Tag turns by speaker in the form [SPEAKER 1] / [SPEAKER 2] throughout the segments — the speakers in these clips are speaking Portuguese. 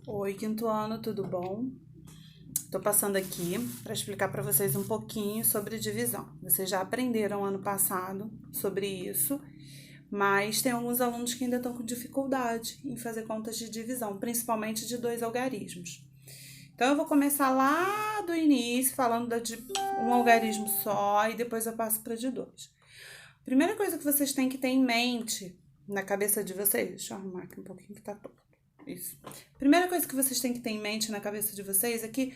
[SPEAKER 1] Oi, quinto ano, tudo bom? Tô passando aqui para explicar para vocês um pouquinho sobre divisão. Vocês já aprenderam ano passado sobre isso, mas tem alguns alunos que ainda estão com dificuldade em fazer contas de divisão, principalmente de dois algarismos. Então eu vou começar lá do início, falando de um algarismo só, e depois eu passo para de dois. Primeira coisa que vocês têm que ter em mente na cabeça de vocês, deixa eu arrumar aqui um pouquinho que tá torto. Isso. Primeira coisa que vocês têm que ter em mente na cabeça de vocês é que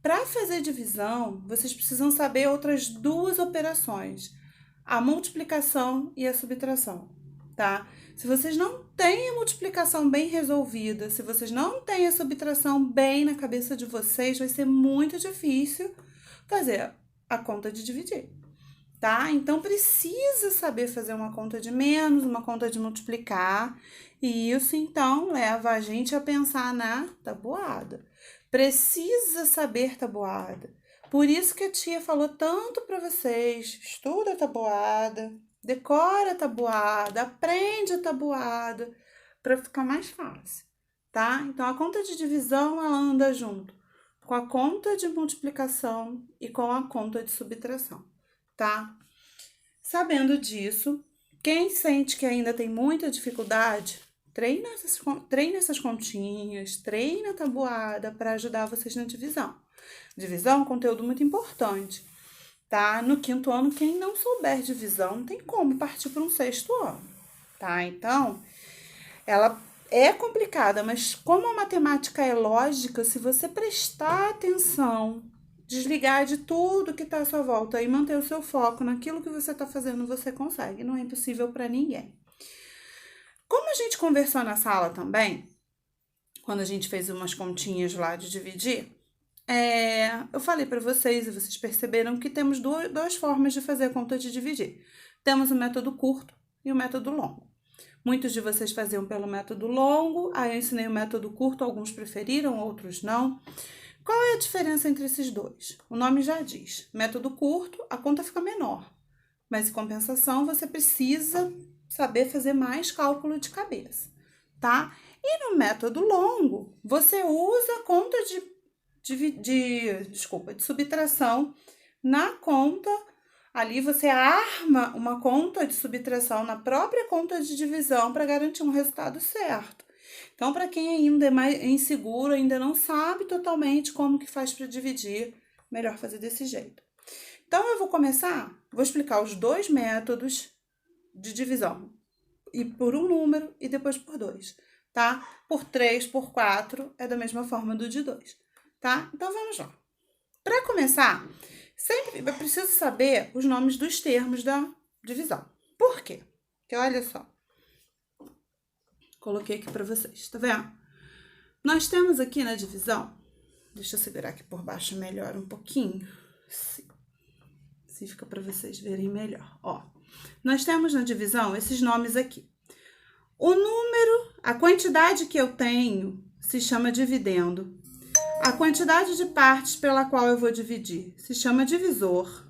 [SPEAKER 1] para fazer divisão, vocês precisam saber outras duas operações: a multiplicação e a subtração, tá? Se vocês não têm a multiplicação bem resolvida, se vocês não têm a subtração bem na cabeça de vocês, vai ser muito difícil fazer a conta de dividir, tá? Então precisa saber fazer uma conta de menos, uma conta de multiplicar, e isso então leva a gente a pensar na tabuada. Precisa saber tabuada. Por isso que a tia falou tanto para vocês: estuda a tabuada, decora a tabuada, aprende a tabuada, para ficar mais fácil, tá? Então a conta de divisão ela anda junto com a conta de multiplicação e com a conta de subtração, tá? Sabendo disso, quem sente que ainda tem muita dificuldade, treina essas continhas, treina a tabuada para ajudar vocês na divisão. Divisão é um conteúdo muito importante, tá? No quinto ano, quem não souber divisão, não tem como partir para um sexto ano, tá? Então, ela é complicada, mas como a matemática é lógica, se você prestar atenção, desligar de tudo que está à sua volta e manter o seu foco naquilo que você está fazendo, você consegue. Não é impossível para ninguém. Como a gente conversou na sala também, quando a gente fez umas continhas lá de dividir, eu falei para vocês e vocês perceberam que temos duas formas de fazer a conta de dividir. Temos o método curto e o método longo. Muitos de vocês faziam pelo método longo, aí eu ensinei o método curto, alguns preferiram, outros não. Qual é a diferença entre esses dois? O nome já diz. Método curto, a conta fica menor, mas em compensação você precisa saber fazer mais cálculo de cabeça, tá? E no método longo, você usa a conta de subtração na conta. Ali você arma uma conta de subtração na própria conta de divisão para garantir um resultado certo. Então, para quem ainda é mais inseguro, ainda não sabe totalmente como que faz para dividir, melhor fazer desse jeito. Então, eu vou explicar os dois métodos de divisão. E por um número e depois por dois, tá? Por 3, por 4, é da mesma forma do de 2, tá? Então, vamos lá. Para começar, sempre eu preciso saber os nomes dos termos da divisão. Por quê? Porque olha só. Coloquei aqui para vocês, tá vendo? Nós temos aqui na divisão, deixa eu segurar aqui por baixo melhor um pouquinho, se fica para vocês verem melhor. Ó, nós temos na divisão esses nomes aqui. O número, a quantidade que eu tenho se chama dividendo. A quantidade de partes pela qual eu vou dividir se chama divisor.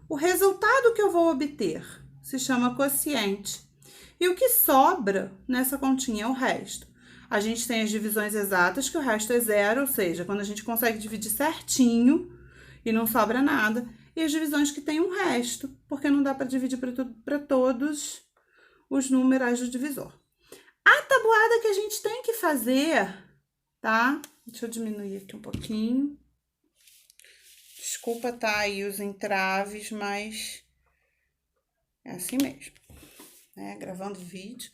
[SPEAKER 1] O resultado que eu vou obter se chama quociente. E o que sobra nessa continha é o resto. A gente tem as divisões exatas, que o resto é zero, ou seja, quando a gente consegue dividir certinho e não sobra nada. E as divisões que tem um resto, porque não dá para dividir para todos os numerais do divisor. A tabuada que a gente tem que fazer, tá? Deixa eu diminuir aqui um pouquinho. Desculpa, tá aí os entraves, mas é assim mesmo, né? Gravando vídeo.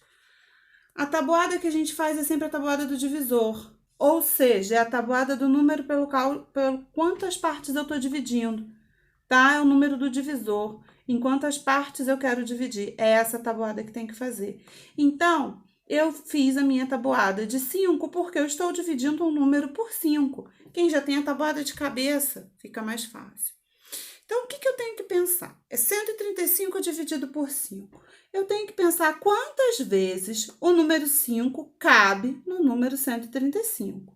[SPEAKER 1] A tabuada que a gente faz é sempre a tabuada do divisor, ou seja, é a tabuada do número pelo quantas partes eu tô dividindo, tá? É o número do divisor, em quantas partes eu quero dividir. É essa tabuada que tem que fazer. Então, eu fiz a minha tabuada de 5 porque eu estou dividindo um número por 5. Quem já tem a tabuada de cabeça, fica mais fácil. Então, o que eu tenho que pensar? É 135 dividido por 5. Eu tenho que pensar quantas vezes o número 5 cabe no número 135.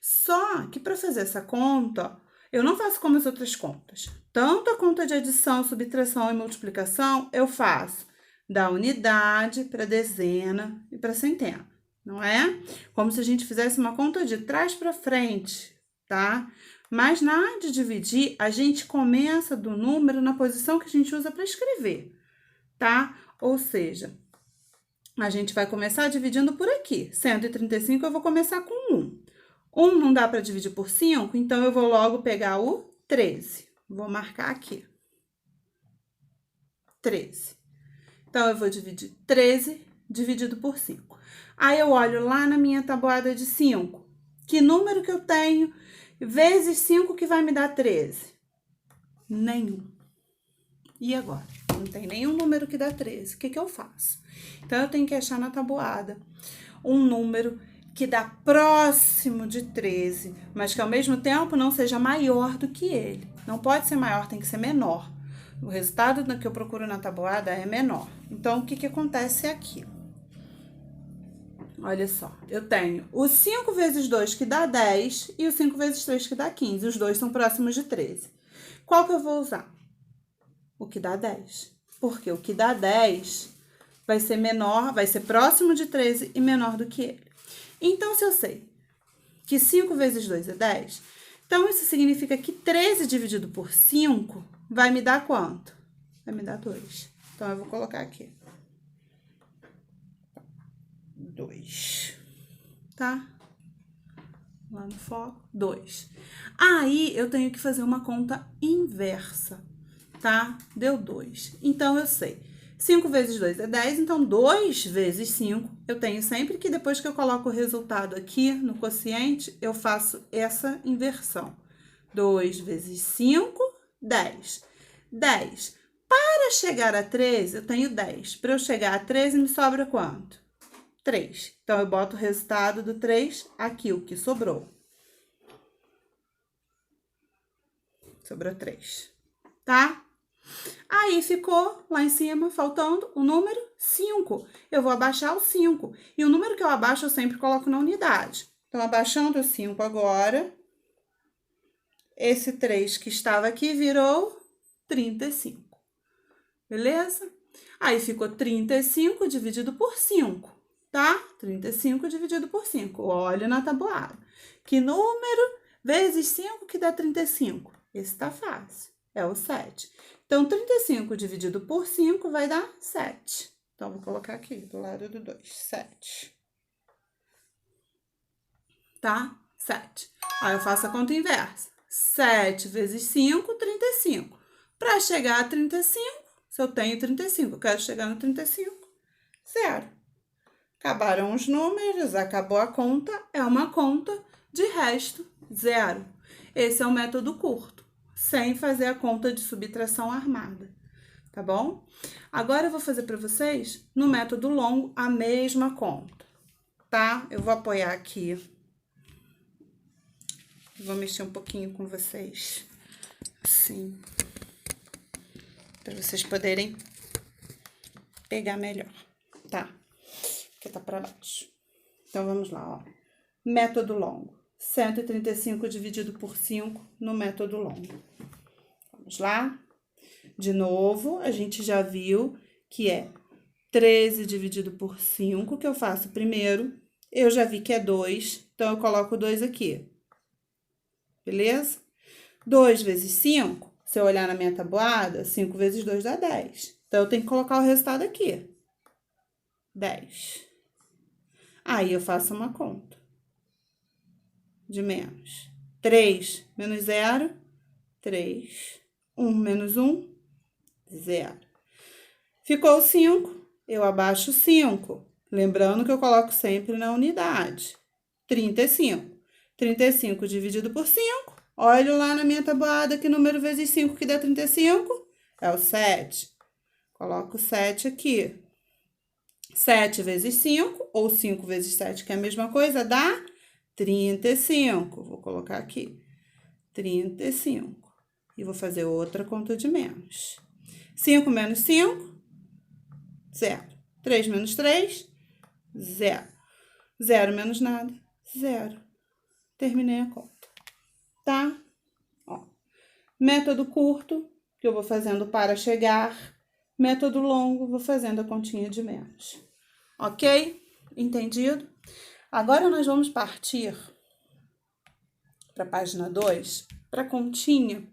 [SPEAKER 1] Só que para fazer essa conta, eu não faço como as outras contas. Tanto a conta de adição, subtração e multiplicação, eu faço da unidade para dezena e para centena, não é? Como se a gente fizesse uma conta de trás para frente, tá? Mas na hora de dividir, a gente começa do número na posição que a gente usa para escrever, tá? Ou seja, a gente vai começar dividindo por aqui. 135 eu vou começar com 1. 1 não dá para dividir por 5, então eu vou logo pegar o 13. Vou marcar aqui. 13. Então, eu vou dividir 13 dividido por 5. Aí, eu olho lá na minha tabuada de 5. Que número que eu tenho vezes 5 que vai me dar 13? Nenhum. E agora? Não tem nenhum número que dá 13. O que eu faço? Então, eu tenho que achar na tabuada um número que dá próximo de 13, mas que ao mesmo tempo não seja maior do que ele. Não pode ser maior, tem que ser menor. O resultado que eu procuro na tabuada é menor. Então, o que acontece aqui? Olha só, eu tenho o 5 vezes 2 que dá 10 e o 5 vezes 3 que dá 15. Os dois são próximos de 13. Qual que eu vou usar? O que dá 10. Porque o que dá 10 vai ser menor, vai ser próximo de 13 e menor do que ele. Então, se eu sei que 5 vezes 2 é 10, então isso significa que 13 dividido por 5 vai me dar quanto? Vai me dar 2. Então, eu vou colocar aqui. 2. Tá? Lá no foco, 2. Aí, eu tenho que fazer uma conta inversa, tá? Deu 2. Então, eu sei. 5 vezes 2 é 10, então 2 vezes 5, eu tenho sempre que depois que eu coloco o resultado aqui no quociente, eu faço essa inversão. 2 vezes 5, 10. 10. Para chegar a 13, eu tenho 10. Para eu chegar a 13, me sobra quanto? 3. Então, eu boto o resultado do 3 aqui, o que sobrou. Sobrou 3, tá? Aí, ficou lá em cima, faltando o número 5. Eu vou abaixar o 5. E o número que eu abaixo, eu sempre coloco na unidade. Então, abaixando o 5 agora, esse 3 que estava aqui virou 35. Beleza? Aí, ficou 35 dividido por 5, tá? 35 dividido por 5. Olha na tabuada. Que número vezes 5 que dá 35? Esse tá fácil. É o 7. Então, 35 dividido por 5 vai dar 7. Então, vou colocar aqui do lado do 2, 7. Tá? 7. Aí, eu faço a conta inversa. 7 vezes 5, 35. Para chegar a 35, se eu tenho 35, eu quero chegar no 35, 0. Acabaram os números, acabou a conta, é uma conta de resto, 0. Esse é o método curto, sem fazer a conta de subtração armada, tá bom? Agora, eu vou fazer para vocês, no método longo, a mesma conta, tá? Eu vou apoiar aqui. Vou mexer um pouquinho com vocês, assim, para vocês poderem pegar melhor, tá? Porque tá para baixo. Então, vamos lá, ó. Método longo. 135 dividido por 5 no método longo. Vamos lá? De novo, a gente já viu que é 13 dividido por 5, que eu faço primeiro. Eu já vi que é 2, então eu coloco 2 aqui. Beleza? 2 vezes 5, se eu olhar na minha tabuada, 5 vezes 2 dá 10. Então, eu tenho que colocar o resultado aqui. 10. Aí, eu faço uma conta de menos. 3 menos 0, 3. 1 menos 1, 0. Ficou 5, eu abaixo 5. Lembrando que eu coloco sempre na unidade. 35. 35 dividido por 5. Olho lá na minha tabuada que número vezes 5 que dá 35 é o 7. Coloco 7 aqui. 7 vezes 5, ou 5 vezes 7, que é a mesma coisa, dá 35. Vou colocar aqui. 35. E vou fazer outra conta de menos. 5 menos 5, 0. 3 menos 3, 0. 0 menos nada, 0. Terminei a conta. Tá? Ó. Método curto, que eu vou fazendo para chegar. Método longo, vou fazendo a continha de menos. Ok? Entendido? Agora, nós vamos partir para a página 2, para a continha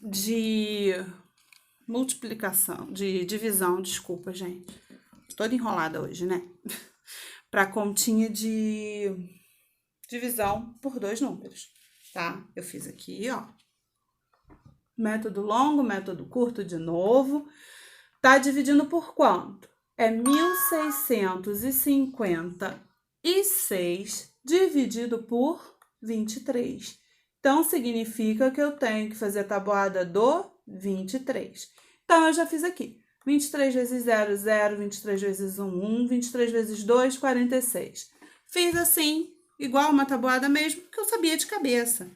[SPEAKER 1] de multiplicação, de divisão, desculpa, gente. Toda enrolada hoje, né? Para a continha de divisão por 2 números, tá? Eu fiz aqui, ó. Método longo, método curto de novo. Tá dividindo por quanto? É 1656 dividido por 23. Então, significa que eu tenho que fazer a tabuada do 23. Então, eu já fiz aqui. 23 vezes 0, 0. 23 vezes 1, 1. 23 vezes 2, 46. Fiz assim, igual uma tabuada mesmo, que eu sabia de cabeça.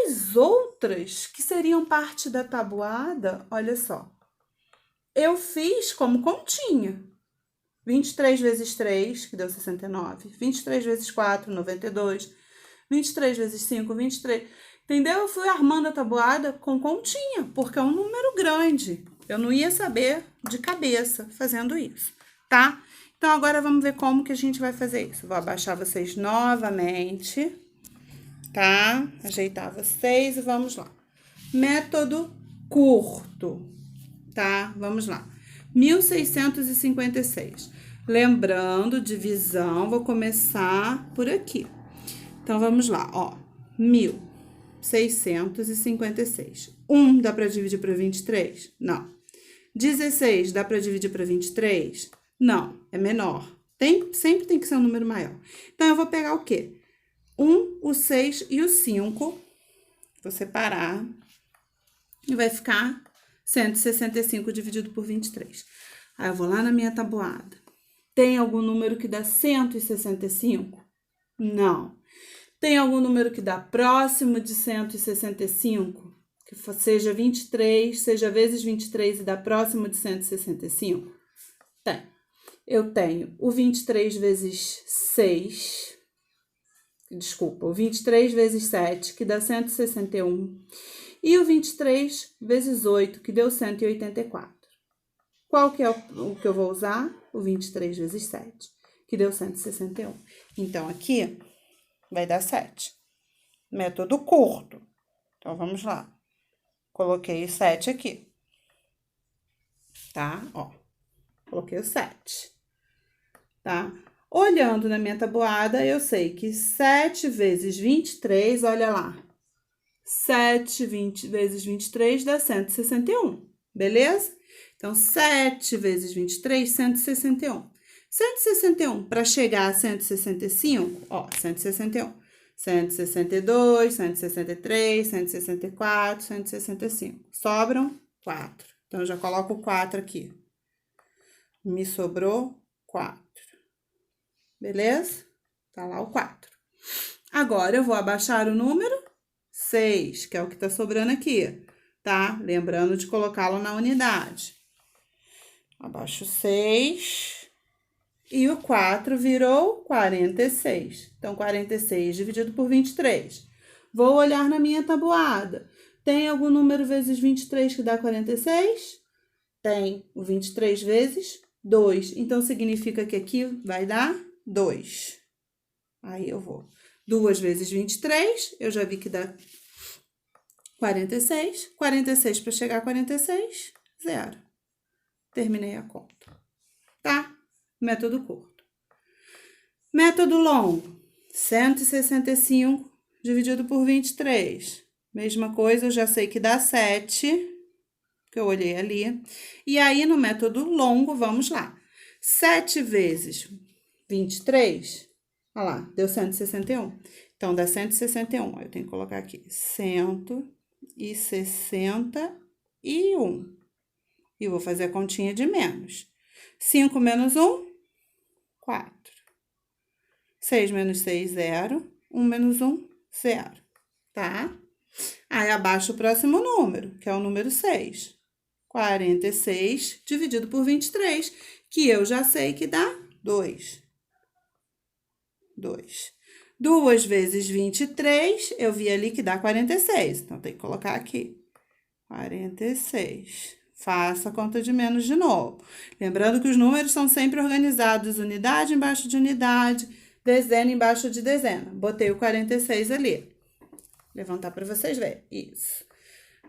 [SPEAKER 1] As outras, que seriam parte da tabuada, olha só. Eu fiz como continha. 23 vezes 3, que deu 69. 23 vezes 4, 92. 23 vezes 5, 23. Entendeu? Eu fui armando a tabuada com continha, porque é um número grande. Eu não ia saber de cabeça fazendo isso, tá? Então, agora vamos ver como que a gente vai fazer isso. Vou abaixar vocês novamente, tá? Ajeitar vocês e vamos lá. Método curto, tá? Vamos lá. 1656. Lembrando, divisão, vou começar por aqui. Então, vamos lá, ó. 1656. 1 dá para dividir para 23? Não. 16 dá para dividir para 23? Não, é menor. Sempre tem que ser um número maior. Então, eu vou pegar o quê? 1, o 6 e o 5. Vou separar. E vai ficar 165 dividido por 23. Aí, eu vou lá na minha tabuada. Tem algum número que dá 165? Não. Tem algum número que dá próximo de 165? Que seja 23, seja vezes 23 e dá próximo de 165? Tem. Eu tenho o 23 vezes 6, desculpa, o 23 vezes 7, que dá 161, e o 23 vezes 8, que deu 184. Qual que é o que eu vou usar? O 23 vezes 7, que deu 161. Então, aqui vai dar 7. Método curto. Então, vamos lá. Coloquei o 7 aqui. Tá? Ó. Coloquei o 7. Tá? Olhando na minha tabuada, eu sei que 7 vezes 23, olha lá. 7 vezes 23 dá 161. Beleza? Então, 7 vezes 23, 161. 161, para chegar a 165, ó, 161. 162, 163, 164, 165. Sobram 4. Então, eu já coloco o 4 aqui. Me sobrou 4. Beleza? Tá lá o 4. Agora, eu vou abaixar o número 6, que é o que tá sobrando aqui, tá? Lembrando de colocá-lo na unidade. Abaixo 6. E o 4 virou 46. Então, 46 dividido por 23. Vou olhar na minha tabuada. Tem algum número vezes 23 que dá 46? Tem. O 23 vezes 2. Então, significa que aqui vai dar 2. Aí, eu vou. 2 vezes 23, eu já vi que dá 46. 46 para chegar a 46, 0. Terminei a conta. Tá? Método curto. Método longo. 165 dividido por 23. Mesma coisa, eu já sei que dá 7, que eu olhei ali. E aí, no método longo, vamos lá. 7 vezes 23, olha lá, deu 161. Então, dá 161. Eu tenho que colocar aqui 161. E vou fazer a continha de menos. 5 menos 1, 4. 6 menos 6, 0. 1 menos 1, 0. Tá? Aí, abaixo o próximo número, que é o número 6. 46 dividido por 23, que eu já sei que dá 2. 2. 2 vezes 23, eu vi ali que dá 46. Então, tem que colocar aqui. 46. Faça a conta de menos de novo. Lembrando que os números são sempre organizados, unidade embaixo de unidade, dezena embaixo de dezena. Botei o 46 ali. Levantar para vocês verem. Isso.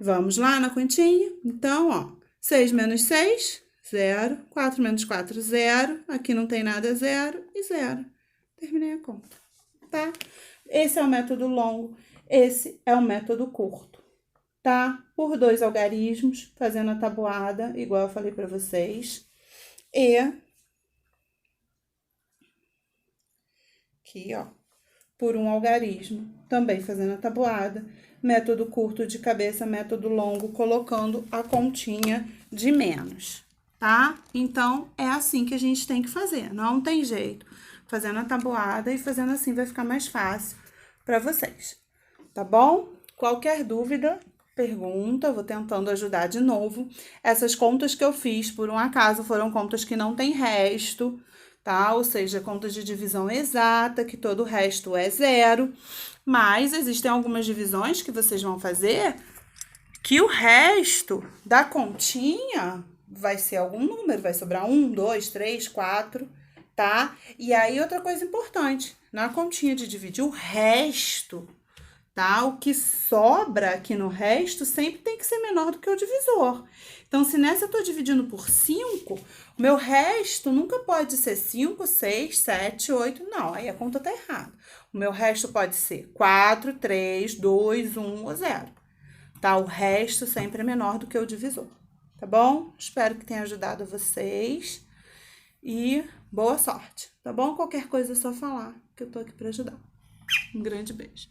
[SPEAKER 1] Vamos lá na continha? Então, ó, 6 menos 6, 0. 4 menos 4, 0. Aqui não tem nada, 0 e 0. Terminei a conta, tá? Esse é o método longo, esse é o método curto, tá? Por 2 algarismos, fazendo a tabuada, igual eu falei para vocês. E aqui, ó, por 1 algarismo, também fazendo a tabuada. Método curto de cabeça, método longo, colocando a continha de menos, tá? Então, é assim que a gente tem que fazer, não tem jeito. Fazendo a tabuada e fazendo assim vai ficar mais fácil para vocês, tá bom? Qualquer dúvida, pergunta, eu vou tentando ajudar de novo. Essas contas que eu fiz, por um acaso, foram contas que não tem resto, tá? Ou seja, contas de divisão exata, que todo o resto é 0. Mas existem algumas divisões que vocês vão fazer que o resto da continha vai ser algum número, vai sobrar 1, 2, 3, 4, tá? E aí, outra coisa importante, na continha de dividir o resto, tá? O que sobra aqui no resto sempre tem que ser menor do que o divisor. Então, se nessa eu tô dividindo por 5, o meu resto nunca pode ser 5, 6, 7, 8, não, aí a conta tá errada. O meu resto pode ser 4, 3, 2, 1 ou 0, tá? O resto sempre é menor do que o divisor, tá bom? Espero que tenha ajudado vocês e boa sorte, tá bom? Qualquer coisa é só falar, que eu tô aqui para ajudar. Um grande beijo.